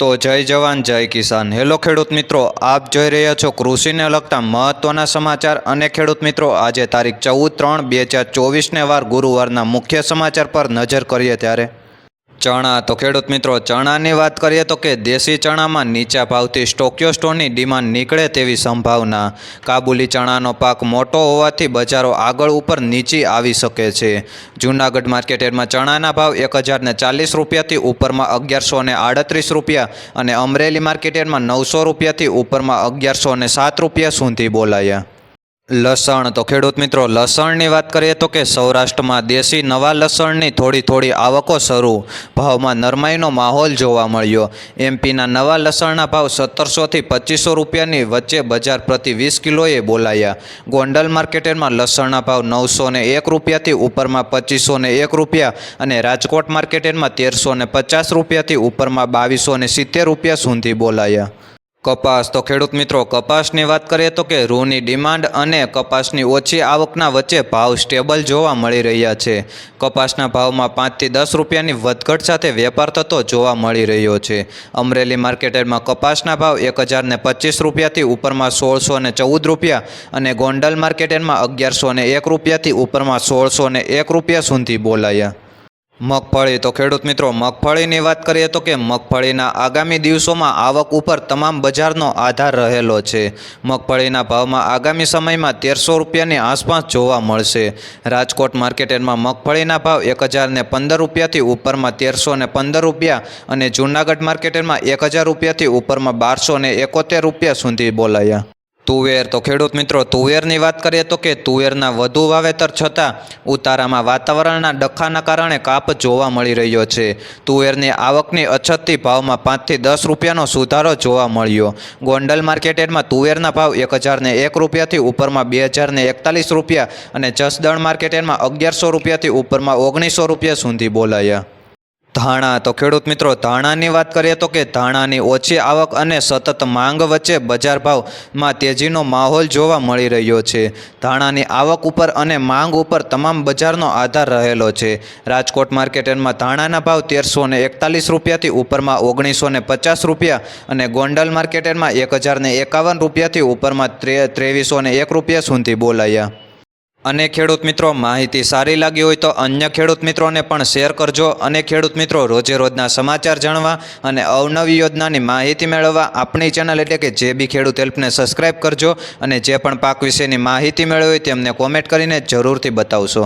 તો જય જવાન જય કિસાન। હેલો ખેડૂત મિત્રો, આપ જોઈ રહ્યા છો કૃષિને લગતા મહત્વના સમાચાર। અને ખેડૂત મિત્રો, આજે તારીખ 14/3/2024 વાર ગુરુવારના મુખ્ય સમાચાર પર નજર કરીએ ત્યારે ચણા। તો ખેડૂત મિત્રો, ચણાની વાત કરીએ તો કે દેશી ચણામાં નીચા ભાવથી ટોક્યો ડિમાન્ડ નીકળે તેવી સંભાવના। કાબુલી ચણાનો પાક મોટો હોવાથી બજારો આગળ ઉપર નીચી આવી શકે છે। જૂનાગઢ માર્કેટમાં ચણાના ભાવ 1040 રૂપિયાથી ઉપરમાં 1138 રૂપિયા અને અમરેલી માર્કેટમાં 900 રૂપિયાથી ઉપરમાં 1107 રૂપિયા સુધી બોલાયા। લસણ। તો ખેડૂત મિત્રો, લસણની વાત કરીએ તો કે સૌરાષ્ટ્રમાં દેશી નવા લસણની થોડી આવકો શરૂ। ભાવમાં નરમાઈનો માહોલ જોવા મળ્યો। એમપીના નવા લસણના ભાવ 1700થી 2500 રૂપિયાની વચ્ચે બજાર પ્રતિ 20 કિલોએ બોલાયા। ગોંડલ માર્કેટમાં લસણના ભાવ 901 રૂપિયાથી ઉપરમાં 2501 રૂપિયા અને રાજકોટ માર્કેટમાં 1350 રૂપિયાથી ઉપરમાં 2270 રૂપિયા સુધી બોલાયા। કપાસ। તો ખેડૂત મિત્રો, કપાસની વાત કરીએ તો કે રૂની ડિમાન્ડ અને કપાસની ઓછી આવકના વચ્ચે ભાવ સ્ટેબલ જોવા મળી રહ્યા છે। કપાસના ભાવમાં 5 થી 10 રૂપિયાની વધઘટ સાથે વેપાર થતો જોવા મળી રહ્યો છે। અમરેલી માર્કેટમાં કપાસના ભાવ 1025 રૂપિયાથી ઉપરમાં 1614 રૂપિયા અને ગોંડલ માર્કેટમાં 1101 રૂપિયાથી ઉપરમાં 1601 રૂપિયા સુધી બોલાયા। મગફળી। તો ખેડૂત મિત્રો, મગફળીની વાત કરીએ તો કે મગફળીના આગામી દિવસોમાં આવક ઉપર તમામ બજારનો આધાર રહેલો છે। મગફળીના ભાવમાં આગામી સમયમાં 1300 રૂપિયાની આસપાસ જોવા મળશે। રાજકોટ માર્કેટમાં મગફળીના ભાવ 1015 રૂપિયાથી ઉપરમાં 1315 રૂપિયા અને જૂનાગઢ માર્કેટમાં 1000 રૂપિયાથી ઉપરમાં 1271 રૂપિયા સુધી બોલાયા। તુવેર। તો ખેડૂત મિત્રો, તુવેરની વાત કરીએ તો કે તુવેરના વધુ વાવેતર છતાં ઉતારામાં વાતાવરણના ડખાના કારણે કાપ જોવા મળી રહ્યો છે। તુવેરની આવકની અછતથી ભાવમાં 5 થી 10 રૂપિયાનો સુધારો જોવા મળ્યો। ગોંડલ માર્કેટમાં તુવેરના ભાવ 1001 રૂપિયાથી ઉપરમાં 2041 રૂપિયા અને જસદણ માર્કેટમાં 1100 રૂપિયાથી ઉપરમાં 1900 રૂપિયા સુધી બોલાયા। ધાણા। તો ખેડૂત મિત્રો, ધાણાની વાત કરીએ તો કે ધાણાની ઓછી આવક અને સતત માંગ વચ્ચે બજાર ભાવમાં તેજીનો માહોલ જોવા મળી રહ્યો છે। ધાણાની આવક ઉપર અને માંગ ઉપર તમામ બજારનો આધાર રહેલો છે। રાજકોટ માર્કેટમાં ધાણાના ભાવ 1341 રૂપિયાથી ઉપરમાં 1950 રૂપિયા અને ગોંડલ માર્કેટમાં 1051 રૂપિયાથી ઉપરમાં 2301 રૂપિયા સુધી બોલાયા। અને ખેડૂત મિત્રો, માહિતી સારી લાગી હોય તો અન્ય ખેડૂત મિત્રોને પણ શેર કરજો। અને ખેડૂત મિત્રો, રોજે રોજના સમાચાર જાણવા અને અવનવી યોજનાની માહિતી મેળવવા આપણી ચેનલ એટલે કે JB ખેડૂત હેલ્પને સબસ્ક્રાઈબ કરજો। અને જે પણ પાક વિશેની માહિતી મેળવી હોય તેમને કોમેન્ટ કરીને જરૂરથી બતાવશો।